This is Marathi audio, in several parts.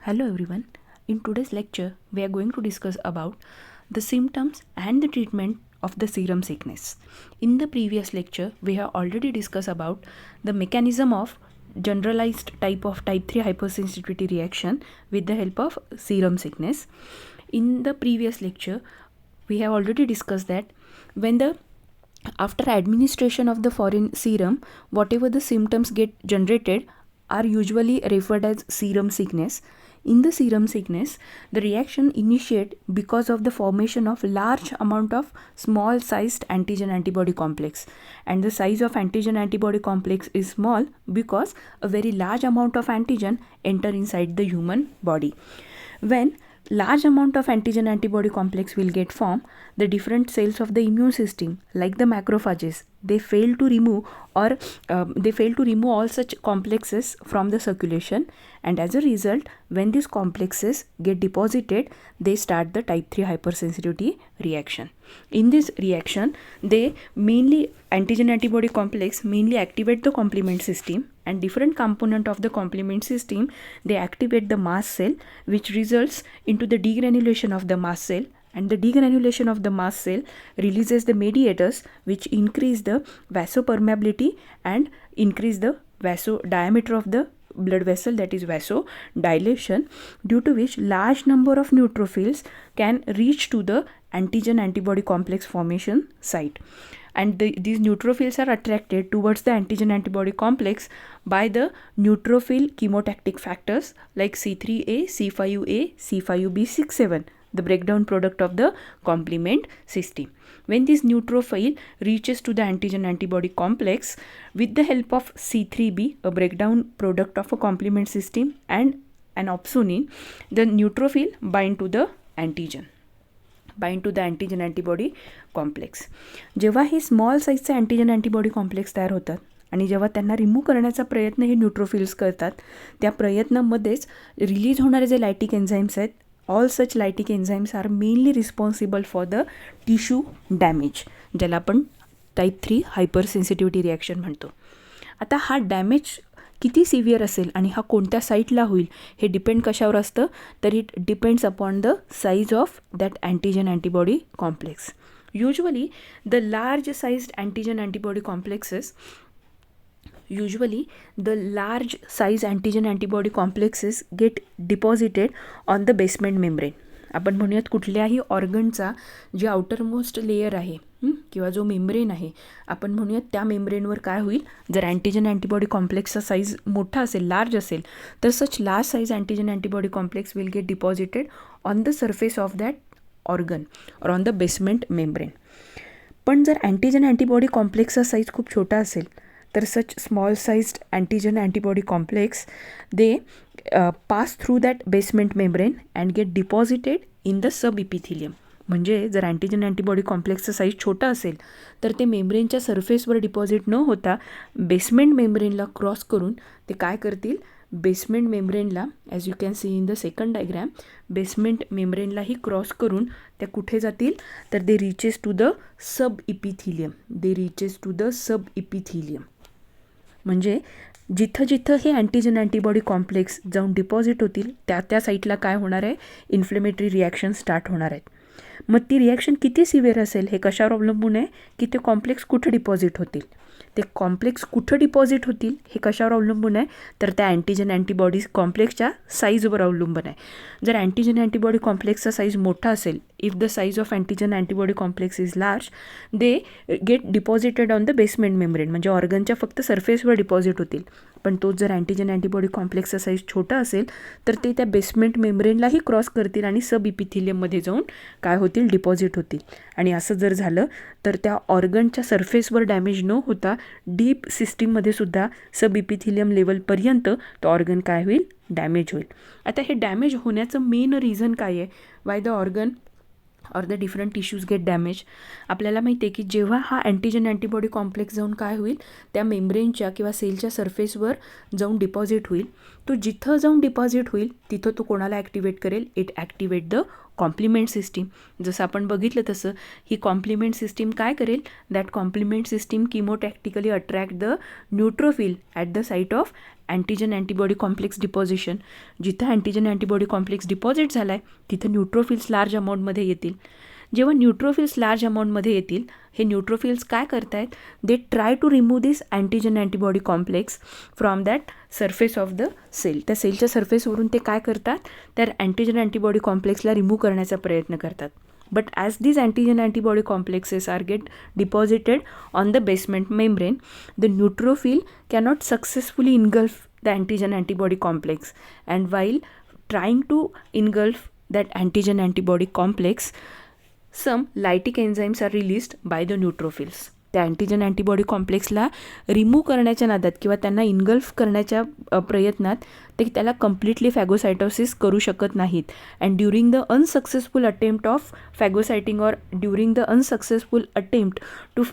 Hello everyone. In today's lecture, we are going to discuss about the symptoms and the treatment of the serum sickness. In the previous lecture, we have already discussed about the mechanism of generalized type 3 hypersensitivity reaction with the help of serum sickness. In the previous lecture, we have already discussed that when the after administration of the foreign serum, whatever the symptoms get generated are usually referred as serum sickness. In the serum sickness, the reaction initiate because of the formation of large amount of small sized antigen antibody complex, and the size of antigen antibody complex is small because a very large amount of antigen enter inside the human body. When large amount of antigen antibody complex will get formed, the different cells of the immune system like the macrophages, they fail to remove all such complexes from the circulation, and as a result when these complexes get deposited, they start the type 3 hypersensitivity reaction. In this reaction, they mainly antigen antibody complex mainly activate the complement system, and different component of the complement system, they activate the mast cell, which results into the degranulation of the mast cell, and the degranulation of the mast cell releases the mediators which increase the vasopermeability and increase the diameter of the blood vessel, that is vasodilation, due to which large number of neutrophils can reach to the antigen antibody complex formation site, and these neutrophils are attracted towards the antigen antibody complex by the neutrophil chemotactic factors like C3a, C5a, C5b67, the breakdown product of the complement system. When this neutrophil reaches to the antigen antibody complex with the help of C3b, a breakdown product of a complement system, and an opsonin, the neutrophil bind to the antigen antibody complex. जेव्हा हे स्मॉल साईजचे अँटीजन अँटीबॉडी कॉम्प्लेक्स तयार होतात आणि जेव्हा त्यांना रिमूव्ह करण्याचा प्रयत्न हे न्यूट्रोफिल्स करतात, त्या प्रयत्नामध्येच रिलीज होणारे जे लायटिक एन्झाईम्स आहेत, all such lytic enzymes are mainly responsible for the tissue damage, ज्याला आपण टाईप 3 हायपरसेन्सिटिव्हिटी रिॲक्शन म्हणतो. आता हा डॅमेज किती सिव्हिअर असेल आणि हा कोणत्या साईटला होईल हे डिपेंड कशावर असतं, तर it depends upon the size of that antigen antibody complex. Usually the large sized antigen antibody complexes get deposited on the basement membrane. आपण म्हणूयात कुठल्याही ऑर्गनचा जे आउटरमोस्ट लेयर आहे किंवा जो मेम्ब्रेन आहे, आपण म्हणूयात त्या मेम्ब्रेनवर काय होईल, जर अँटीजन अँटीबॉडी कॉम्प्लेक्सचा साईज मोठा असेल, लार्ज असेल, तर सच large size antigen antibody complex will get deposited on the surface of that organ और ऑन द बेसमेंट मेम्ब्रेन. पण जर अँटीजन अँटीबॉडी कॉम्प्लेक्सचा साईज खूप छोटा असेल, तर such small sized antigen antibody complex they pass through that basement membrane and get deposited in the sub epithelium. म्हणजे जर अँटीजन अँटीबॉडी कॉम्प्लेक्सचा साईज छोटा असेल तर ते मेम्ब्रेनच्या सरफेसवर डिपॉझिट न होता बेसमेंट मेम्ब्रेनला क्रॉस करून ते काय करतील, बेसमेंट मेम्ब्रेनला, as you can see in the second diagram, basement मेम्ब्रेनलाही क्रॉस करून त्या कुठे जातील, तर they reaches to the sub epithelium. म्हणजे जिथं जिथं हे अँटीजन अँटीबॉडी कॉम्प्लेक्स जाऊन डिपॉझिट होतील त्या साईटला काय होणार आहे, इन्फ्लेमेटरी रिॲक्शन स्टार्ट होणार आहेत. मग ती रिॲक्शन किती सिव्हिअर असेल हे कशावर अवलंबून आहे, की ते कॉम्प्लेक्स कुठं डिपॉझिट होतील. ते कॉम्प्लेक्स कुठं डिपॉझिट होतील हे कशावर अवलंबून आहे, तर त्या अँटीजन अँटीबॉडी कॉम्प्लेक्सच्या साईजवर अवलंबून आहे. जर अँटीजन अँटीबॉडी कॉम्प्लेक्सचा साईज मोठा असेल, if the size of antigen antibody complex is large, they get deposited on the basement membrane, म्हणजे ऑर्गनच्या फक्त सरफेसवर डिपॉझिट होतील. पण तोच जर अँटीजन अँटीबॉडी कॉम्प्लेक्सचा साईज छोटा असेल तर ते त्या बेसमेंट मेम्ब्रेनलाही क्रॉस करतील आणि सब इपिथिलियममध्ये जाऊन काय होतील, डिपॉझिट होतील. आणि असं जर झालं तर त्या ऑर्गनच्या सरफेसवर डॅमेज न होता डीप सिस्टीममध्ये सुद्धा सब इपिथिलियम लेवलपर्यंत तो ऑर्गन काय होईल, डॅमेज होईल. आता हे डॅमेज होण्याचं मेन रिझन काय आहे, why the organ or the different tissues get damage. आपल्याला माहिती आहे की जेव्हा हा अँटीजन अँटीबॉडी कॉम्प्लेक्स जाऊन काय होईल, त्या मेम्ब्रेनच्या किंवा सेलच्या सरफेसवर जाऊन डिपॉझिट होईल, तो जिथं जाऊन डिपॉझिट होईल तिथं तो कोणाला ॲक्टिवेट करेल, it activate the complement system. जसं आपण बघितलं तसं ही कॉम्प्लिमेंट सिस्टीम काय करेल, that complement system chemotactically attract the neutrophil at the site of antigen antibody complex deposition. जिथं अँटीजन अँटीबॉडी कॉम्प्लेक्स डिपॉझिट झाला आहे तिथं न्यूट्रोफिल्स लार्ज अमाऊंटमध्ये येतील. जेव्हा न्यूट्रोफिल्स लार्ज अमाऊंटमध्ये येतील, हे न्यूट्रोफिल्स काय करतायत, they try to remove this antigen antibody complex from that surface of the cell. त्या सेलच्या सरफेसवरून ते काय करतात, त्या अँटीजन अँटीबॉडी कॉम्प्लेक्सला रिमूव्ह करण्याचा प्रयत्न करतात. But as these antigen antibody complexes are get deposited on the basement membrane, the neutrophil cannot successfully engulf the antigen antibody complex, and while trying to engulf that antigen antibody complex, some lytic enzymes are released by the neutrophils. त्या अँटीजन अँटीबॉडी कॉम्प्लेक्सला रिमूव्ह करण्याच्या नादात किंवा त्यांना इन्गल्फ करण्याच्या प्रयत्नात ते त्याला कम्प्लिटली फॅगोसायटोसिस करू शकत नाहीत. And during the unsuccessful attempt of phagocyting or during the unsuccessful attempt to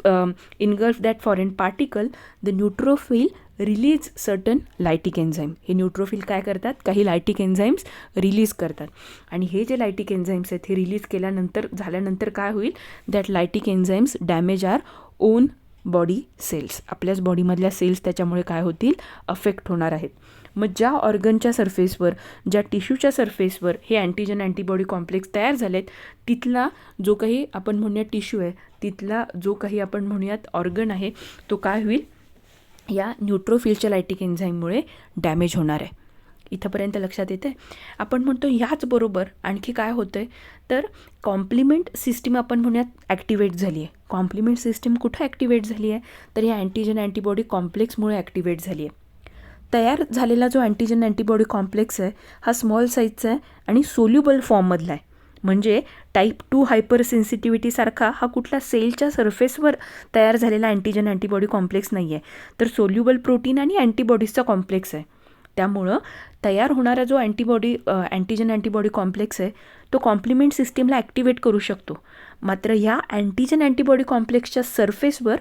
engulf that foreign particle, the neutrophil release certain lytic enzyme. हे न्यूट्रोफिल काय करतात, काही लायटिक एन्झाईम्स रिलीज करतात. आणि हे जे लायटिक एन्झाईम्स आहेत हे रिलीज झाल्यानंतर काय होईल, that lytic enzymes damage our own body cells. आपल्याच बॉडीमधल्या सेल्स त्याच्यामुळे काय होतील, अफेक्ट होणार आहेत. मग ज्या ऑर्गनच्या सरफेसवर, ज्या टिश्यूच्या सरफेसवर हे अँटीजन अँटीबॉडी कॉम्प्लेक्स तयार झालेत, तिथला जो काही आपण म्हणूयात टिश्यू आहे, तिथला जो काही आपण म्हणूयात ऑर्गन आहे, तो काय होईल, या न्यूट्रोफिलच्या लायटिक एन्झाईममुळे डॅमेज होणार आहे. इथंपर्यंत लक्षात येते. आपण म्हणतो ह्याचबरोबर आणखी काय होतं आहे, तर कॉम्प्लिमेंट सिस्टीम आपण म्हणूयात ॲक्टिवेट झाली आहे. कॉम्प्लिमेंट सिस्टीम कुठं ॲक्टिवेट झाली आहे, तर या अँटीजन अँटीबॉडी कॉम्प्लेक्समुळे ॲक्टिवेट झाली आहे. तयार झालेला जो अँटीजन अँटीबॉडी कॉम्प्लेक्स आहे हा स्मॉल साईजचा आहे आणि सोल्युबल फॉर्ममधला आहे. म्हणजे टाईप 2 हायपर सेन्सिटिव्हिटीसारखा हा कुठला सेलच्या सरफेसवर तयार झालेला अँटीजन अँटीबॉडी कॉम्प्लेक्स नाही आहे, तर सोल्युबल प्रोटीन आणि अँटीबॉडीजचा कॉम्प्लेक्स आहे. त्यामुळं तयार होणारा जो अँटीजन अँटीबॉडी कॉम्प्लेक्स आहे तो कॉम्प्लिमेंट सिस्टीमला ॲक्टिवेट करू शकतो. मात्र ह्या अँटीजन अँटीबॉडी कॉम्प्लेक्सच्या सरफेसवर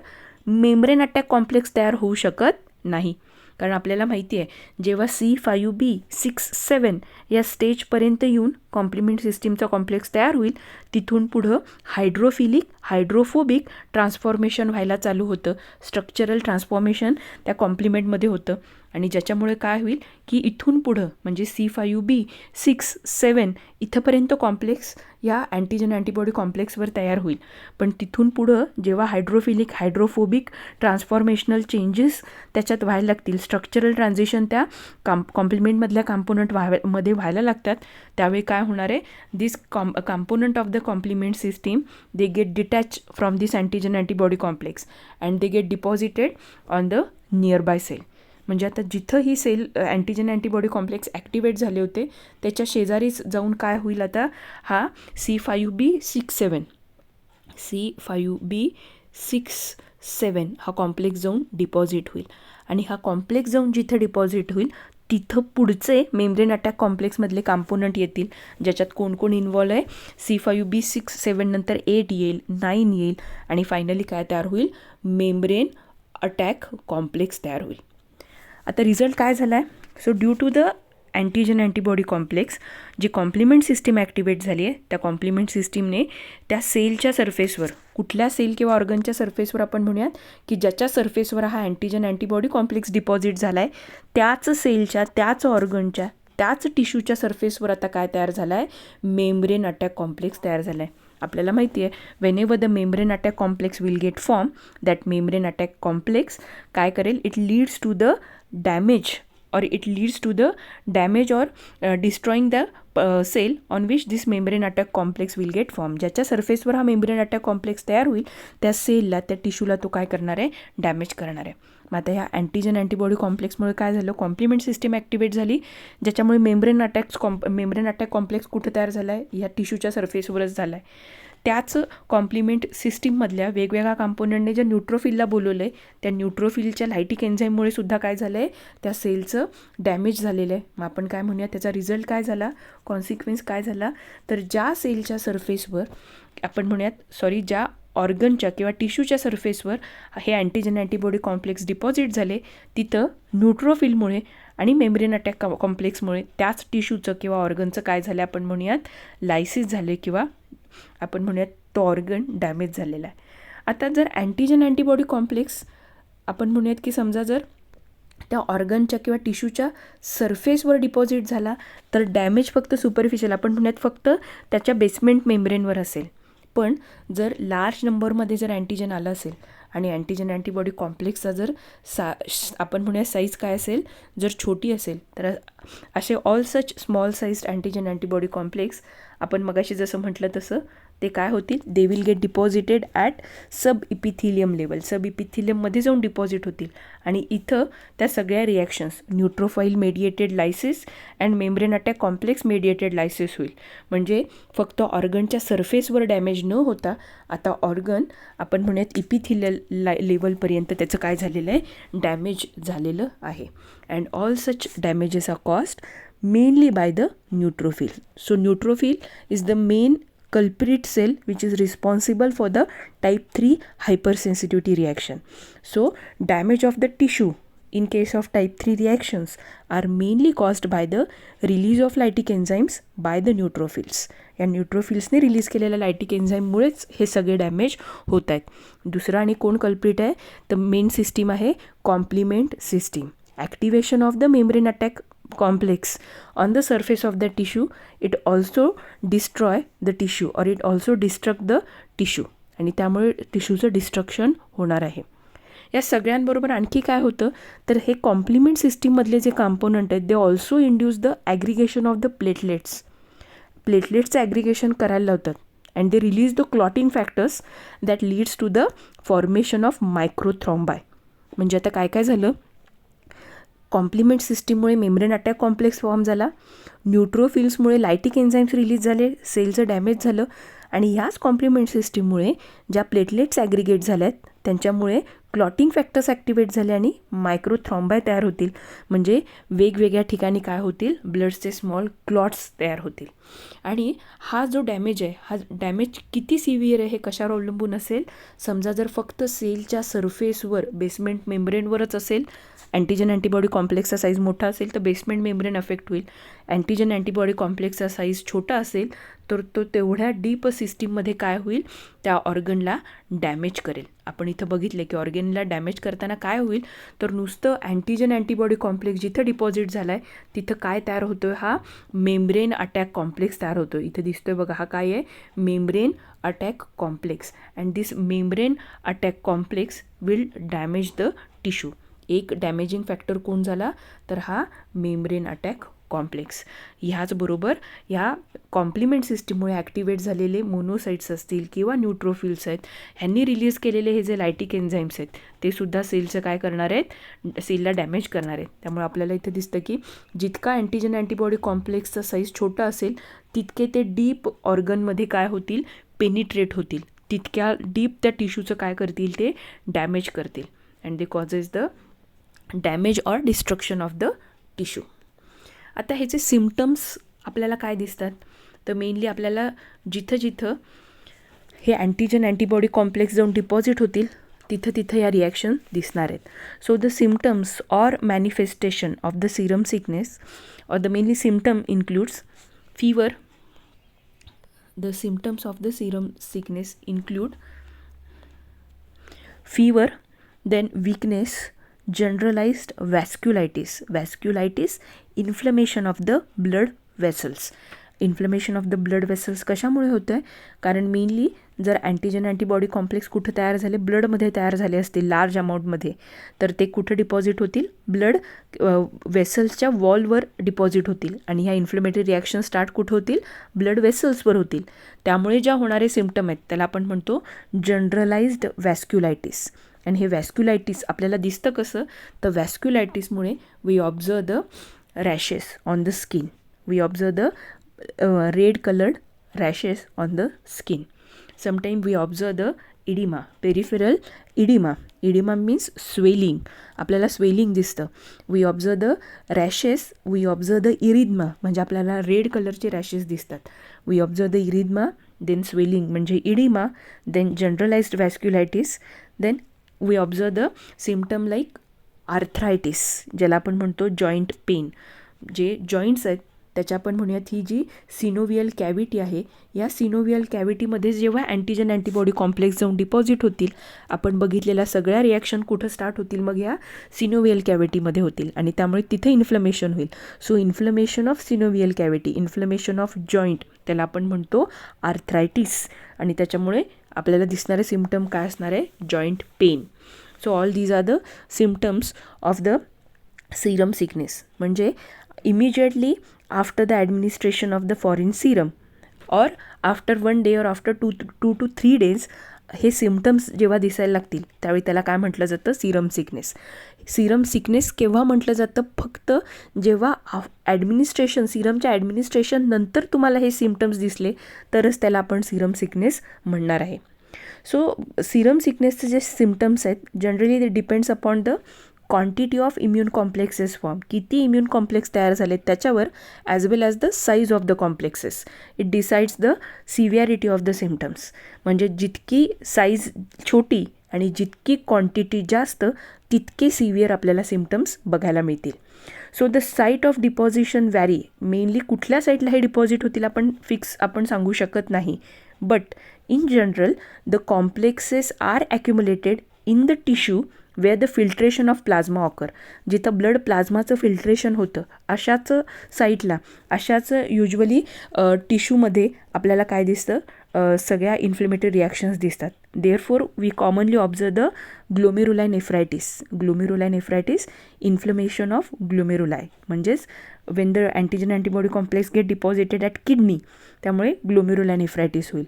मेम्ब्रेन अटॅक कॉम्प्लेक्स तयार होऊ शकत नाही. कारण आपल्याला माहिती आहे, जेव्हा C5b6-7 या स्टेजपर्यंत येऊन कॉम्प्लिमेंट सिस्टीमचा कॉम्प्लेक्स तयार होईल, तिथून पुढं हायड्रोफिलिक हायड्रोफोबिक ट्रान्सफॉर्मेशन व्हायला चालू होतं. स्ट्रक्चरल ट्रान्सफॉर्मेशन त्या कॉम्प्लिमेंटमध्ये होतं आणि ज्याच्यामुळे काय होईल की इथून पुढं म्हणजे C5b6-7 इथंपर्यंत कॉम्प्लेक्स या अँटीजन अँटीबॉडी कॉम्प्लेक्सवर तयार होईल. पण तिथून पुढं जेव्हा हायड्रोफिलिक हायड्रोफोबिक ट्रान्सफॉर्मेशनल चेंजेस त्याच्यात व्हायला लागतील, स्ट्रक्चरल ट्रान्झिशन त्या कॉम्प्लिमेंटमधल्या कॉम्पोनंटमध्ये व्हायला लागतात, त्यावेळी काय होणार आहे, this component of the complement system they get detach from this antigen antibody complex and they get deposited on the nearby cell. म्हणजे आता जिथं ही cell antigen antibody complex activate झाले होते त्याच्या शेजारीच जाऊन काय होईल, आता हा C5b6-7 हा कॉम्प्लेक्स जाऊन डिपॉझिट होईल. आणि हा कॉम्प्लेक्स जाऊन जिथं डिपॉझिट होईल तिथं पुढचे मेम्ब्रेन अटॅक कॉम्प्लेक्समधले कॉम्पोनंट येतील, ज्याच्यात कोण कोण इन्व्हॉल्व आहे. C5b6-7 नंतर 8 येईल, 9 येईल आणि फायनली काय तयार होईल, मेम्ब्रेन अटॅक कॉम्प्लेक्स तयार होईल. आता रिझल्ट काय झाला आहे, so due to the antigen antibody complex जी कॉम्प्लिमेंट सिस्टीम ॲक्टिवेट झाली आहे, त्या कॉम्प्लिमेंट सिस्टीमने त्या सेलच्या सरफेसवर, कुठल्या सेल किंवा ऑर्गनच्या सरफेसवर आपण म्हणूयात की ज्याच्या सरफेसवर हा अँटीजन अँटीबॉडी कॉम्प्लेक्स डिपॉझिट झाला आहे, त्याच सेलच्या, त्याच ऑर्गनच्या, त्याच टिश्यूच्या सरफेसवर आता काय तयार झाला आहे, मेम्ब्रेन अटॅक कॉम्प्लेक्स तयार झाला आहे. आपल्याला माहिती आहे, whenever the membrane attack complex will get form, that membrane attack complex काय करेल, it leads to the damage or it leads to the damage or destroying the cell on which this membrane attack complex will get formed. ज्याच्या सरफेसवर हा मेम्ब्रेन अटॅक कॉम्प्लेक्स तयार होईल त्या सेलला, त्या टिश्यूला तो काय करणार आहे, डॅमेज करणार आहे. मग आता ह्या अँटीजन अँटीबॉडी कॉम्प्लेक्समुळे काय झालं, कॉम्प्लिमेंट सिस्टीम ॲक्टिवेट झाली, ज्याच्यामुळे मेम्ब्रेन अटॅक कॉम्प्लेक्स कुठं तयार झाला आहे, ह्या टिश्यूच्या सरफेसवरच झाला आहे. त्याच कॉम्प्लिमेंट सिस्टीममधल्या वेगवेगळ्या कॉम्पोनंटने ज्या न्यूट्रोफिलला बोलवलं आहे, त्या न्यूट्रोफिलच्या लायटिक एन्झाईममुळे सुद्धा काय झालं आहे, त्या सेलचं डॅमेज झालेलं आहे. मग आपण काय म्हणूया, त्याचा रिझल्ट काय झाला, कॉन्सिक्वेन्स काय झाला, तर ज्या सेलच्या सरफेसवर आपण म्हणूयात ज्या ऑर्गनच्या किंवा टिश्यूच्या सरफेसवर हे अँटीजन अँटीबॉडी कॉम्प्लेक्स डिपॉझिट झाले, तिथं न्यूट्रोफिलमुळे आणि मेम्ब्रेन अटॅक कॉम्प्लेक्समुळे त्याच टिश्यूचं किंवा ऑर्गनचं काय झालं आपण म्हणूयात लायसिस झाले किंवा आपण म्हणूयात तो ऑर्गन डॅमेज झालेला आहे. आता जर अँटीजन अँटीबॉडी कॉम्प्लेक्स आपण म्हणूयात की समजा जर त्या ऑर्गनच्या किंवा टिश्यूच्या सरफेसवर डिपॉझिट झाला तर डॅमेज फक्त सुपरफिशियल आपण म्हणूयात फक्त त्याच्या बेसमेंट मेम्ब्रेनवर असेल. पण जर लार्ज नंबरमध्ये जर अँटीजन आलं असेल आणि अँटीजन अँटीबॉडी कॉम्प्लेक्सचा जर आपण म्हणूया साईज काय असेल जर छोटी असेल तर असे all such small sized antigen antibody complex आपण मगाशी जसं म्हटलं तसं ते काय होतील, they will get deposited at sub epithelium level, sub इपिथिलियममध्ये जाऊन डिपॉझिट होतील आणि इथं त्या सगळ्या reactions neutrophil mediated lysis and membrane attack complex mediated lysis होईल. म्हणजे फक्त ऑर्गनच्या सरफेसवर डॅमेज न होता आता ऑर्गन आपण म्हणूयात इपिथिलियल लेवलपर्यंत त्याचं काय झालेलं आहे, डॅमेज झालेलं आहे. And all such damages are caused mainly by the neutrophil. So neutrophil is the main culprit cell which is responsible for the type 3 hypersensitivity reaction. So damage of the tissue in case of type 3 reactions are mainly caused by the release of lytic enzymes by the neutrophils. या न्यूट्रोफिल्सने रिलीज केलेल्या लायटिक एन्झाईममुळेच हे सगळे डॅमेज होत आहेत. दुसरं आणि कोण कल्प्रिट आहे तर मेन सिस्टीम आहे complement system. Activation of the membrane attack complex on the surface of the tissue, it also destroy the tissue or it also destruct the tissue आणि त्यामुळे टिश्यूचं डिस्ट्रक्शन होणार आहे. या सगळ्यांबरोबर आणखी काय होतं तर हे कॉम्प्लिमेंट सिस्टीममधले जे कॉम्पोनंट आहेत they also induce the aggregation of the platelets. प्लेटलेट्सचं ॲग्रिगेशन करायला लावतात and they release the clotting factors that leads to the formation of microthrombi. म्हणजे आता काय काय झालं, कॉम्प्लिमेंट सिस्टीममुळे मेम्ब्रेन अटॅक कॉम्प्लेक्स फॉर्म झाला, न्यूट्रोफिल्समुळे लायटिक एन्झाईम्स रिलीज झाले, सेलचं डॅमेज झालं आणि ह्याच कॉम्प्लिमेंट सिस्टीममुळे ज्या प्लेटलेट्स ॲग्रिगेट झाल्यात त्यांच्यामुळे क्लॉटिंग फॅक्टर्स ॲक्टिवेट झाले आणि मायक्रोथ्रॉम्बाय तयार होतील. म्हणजे वेगवेगळ्या ठिकाणी काय होतील, ब्लडचे स्मॉल क्लॉट्स तयार होतील. आणि हा जो डॅमेज आहे हा डॅमेज किती सिव्हिअर आहे हे कशावर अवलंबून असेल, समजा जर फक्त सेलच्या सरफेसवर बेसमेंट मेम्ब्रेनवरच असेल, अँटीजन अँटीबॉडी कॉम्प्लेक्सचा साईज मोठा असेल तर बेसमेंट मेम्ब्रेन अफेक्ट होईल. अँटीजन अँटीबॉडी कॉम्प्लेक्सचा साईज छोटा असेल तर तो तेवढ्या डीप सिस्टीममध्ये काय होईल, त्या ऑर्गनला डॅमेज करेल. आपण इथं बघितले की ऑर्गनला डॅमेज करताना काय होईल तर नुसतं अँटीजन अँटीबॉडी कॉम्प्लेक्स जिथं डिपॉझिट झाला आहे तिथं काय तयार होतो, हा मेम्ब्रेन अटॅक कॉम्प्लेक्स तयार होतो. इथं दिसतोय बघा, हा काय आहे, membrane attack complex. And this membrane attack complex will damage the tissue. एक डॅमेजिंग फॅक्टर कोण झाला तर हा मेम्ब्रेन अटॅक कॉम्प्लेक्स. ह्याचबरोबर ह्या कॉम्प्लिमेंट सिस्टीममुळे ॲक्टिवेट झालेले मोनोसाइट्स असतील किंवा न्यूट्रोफिल्स आहेत, ह्यांनी रिलीज केलेले हे जे लायटिक एन्झाईम्स आहेत ते सुद्धा सेलचं काय करणार आहेत, सेलला डॅमेज करणार आहेत. त्यामुळे आपल्याला इथं दिसतं की जितका अँटीजन अँटीबॉडी कॉम्प्लेक्सचा साईज छोटा असेल तितके ते डीप ऑर्गनमध्ये काय होतील, पेनिट्रेट होतील, तितक्या डीप त्या टिश्यूचं काय करतील, ते डॅमेज करतील. And they causes the damage or destruction of the tissue. आता ह्याचे सिम्पटम्स आपल्याला काय दिसतात तर मेनली आपल्याला जिथं जिथं हे अँटीजन अँटीबॉडी कॉम्प्लेक्स जाऊन डिपॉझिट होतील तिथं तिथं या रिॲक्शन दिसणार आहेत. So the symptoms or manifestation of the serum sickness or the mainly symptom includes fever. The symptoms of the serum sickness include fever, then weakness, generalized vasculitis, inflammation of the blood vessels. Inflammation of the blood vessels कशामुळे होतं आहे, कारण मेनली जर अँटीजन अँटीबॉडी कॉम्प्लेक्स कुठं तयार झाले, ब्लडमध्ये तयार झाले असतील लार्ज अमाऊंटमध्ये, तर ते कुठं डिपॉझिट होतील, ब्लड वेसल्सच्या वॉलवर डिपॉझिट होतील आणि ह्या इन्फ्लेमेटरी रिॲक्शन स्टार्ट कुठं होतील, ब्लड वेसल्सवर होतील. त्यामुळे ज्या होणारे सिम्पटम आहेत त्याला आपण म्हणतो जनरलाइज्ड व्हॅस्क्युलायटिस. आणि हे व्हॅस्क्युलायटिस आपल्याला दिसतं कसं, तर व्हॅस्क्युलायटिसमुळे we observe the rashes on the skin, we observe the red colored rashes on the skin. Sometimes we observe the edema, peripheral edema. Edema means swelling. आपल्याला swelling दिसतं. We observe the rashes, we observe the erythema, म्हणजे आपल्याला रेड कलरचे रॅशेस दिसतात. We observe the erythema, then swelling म्हणजे edema, then generalized vasculitis, then we observe the symptom like arthritis, ज्याला आपण म्हणतो जॉईंट पेन, जे जॉईंट्स आहेत त्याच्या आपण म्हणूयात ही जी सिनोवियल कॅव्हिटी आहे, या सिनोवियल कॅव्हिटीमध्ये जेव्हा अँटीजन अँटीबॉडी कॉम्प्लेक्स जाऊन डिपॉझिट होतील, आपण बघितलेल्या सगळ्या रिॲक्शन कुठं स्टार्ट होतील, मग ह्या सिनोवियल कॅव्हिटीमध्ये होतील आणि त्यामुळे तिथे इन्फ्लमेशन होईल. So inflammation of synovial cavity, inflammation of joint, त्याला आपण म्हणतो आर्थरायटिस. आणि त्याच्यामुळे आपल्याला दिसणारे सिम्पटम काय असणार आहे, joint pain. So all these are the symptoms of the serum sickness. म्हणजे immediately after the administration of the foreign serum और आफ्टर 1 day और आफ्टर 2 to 3 days हे सिम्पटम्स जेव्हा दिसायला लागतील त्यावेळी त्याला काय म्हटलं जातं, सीरम सिकनेस. सीरम सिकनेस केव्हा म्हटलं जातं, फक्त जेव्हा ॲडमिनिस्ट्रेशन, सिरमच्या ॲडमिनिस्ट्रेशन नंतर तुम्हाला हे सिम्पटम्स दिसले तरच त्याला आपण सीरम सिकनेस म्हणणार आहे. सो सीरम सिकनेसचे जे सिम्पटम्स आहेत जनरली ते depends upon the quantity of immune complexes form, किती इम्यून कॉम्प्लेक्स तयार झालेत त्याच्यावर, as well as the size of the complexes. It decides the severity of the symptoms. म्हणजे जितकी साईज छोटी आणि जितकी क्वांटिटी जास्त तितके सिव्हिअर आपल्याला सिम्पटम्स बघायला मिळतील. So the site of deposition vary, mainly कुठल्या साईटला हे डिपॉझिट होतील आपण सांगू शकत नाही. But in general the complexes are accumulated in the tissue where the filtration of plasma occur. जिथं ब्लड प्लाझ्माचं फिल्ट्रेशन होतं अशाच साईटला, अशाच युजली टिश्यूमध्ये आपल्याला काय दिसतं, सगळ्या इन्फ्लेमेटरी रिॲक्शन्स दिसतात. Therefore we commonly observe the glomerulonephritis. Glomerulonephritis, inflammation of glomeruli, म्हणजेच when the antigen antibody complex get deposited at kidney, त्यामुळे ग्लोमेरुलाय नेफ्रायटिस होईल.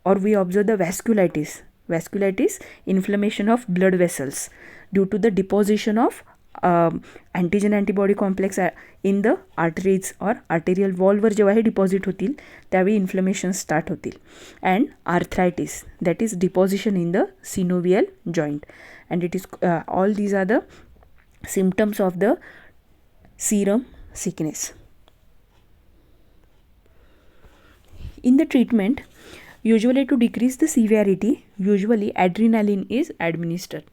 और we observe the vasculitis. Vasculitis, inflammation of blood vessels due to the deposition of antigen antibody complex in the arteries or arterial wall वर जेव्हा हे डिपॉझिट होतील त्यावेळी इन्फ्लमेशन स्टार्ट होतील. And arthritis, that is deposition in the synovial joint. And it is all these are the symptoms of the serum sickness. In the treatment, usually to decrease the severity, usually adrenaline is administered.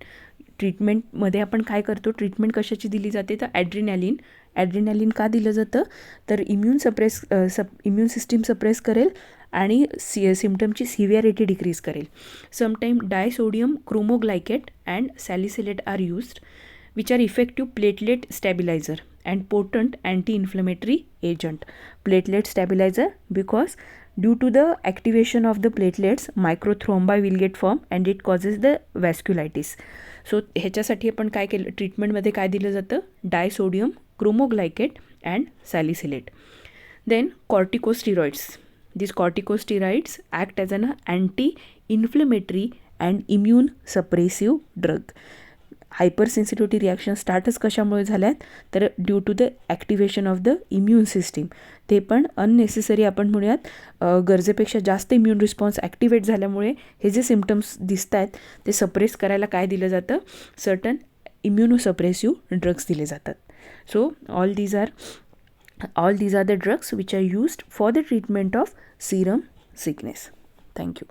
ट्रीटमेंटमध्ये आपण काय करतो, ट्रीटमेंट कशाची दिली जाते तर ॲड्रिनॅलिन का दिलं जातं तर इम्यून सिस्टीम सप्रेस करेल आणि सिम्पटमची सिव्हिॲरिटी डिक्रीज करेल. Sometime disodium cromoglycate and salicylate are used which are effective platelet stabiliser and potent anti inflammatory agent. Platelet stabiliser because due to the activation of the platelets microthrombi will get formed and it causes the vasculitis. So ह्याच्यासाठी आपण काय केलं, ट्रीटमेंटमध्ये काय दिलं जातं, disodium cromoglycate and salicylate. Then corticosteroids. This corticosteroids act as an anti inflammatory and immune suppressive drug. Hypersensitivity reaction स्टार्टच कशामुळे झाल्यात तर due to the activation of the immune system. ते पण अननेसेसरी आपण म्हणूयात, गरजेपेक्षा जास्त इम्यून रिस्पॉन्स ॲक्टिवेट झाल्यामुळे हे जे सिम्पटम्स दिसत आहेत ते सप्रेस करायला काय दिलं जातं, सर्टन इम्युनोसप्रेसिव्ह ड्रग्स दिले जातात. So all these are the drugs which are used for the treatment of serum sickness. Thank you.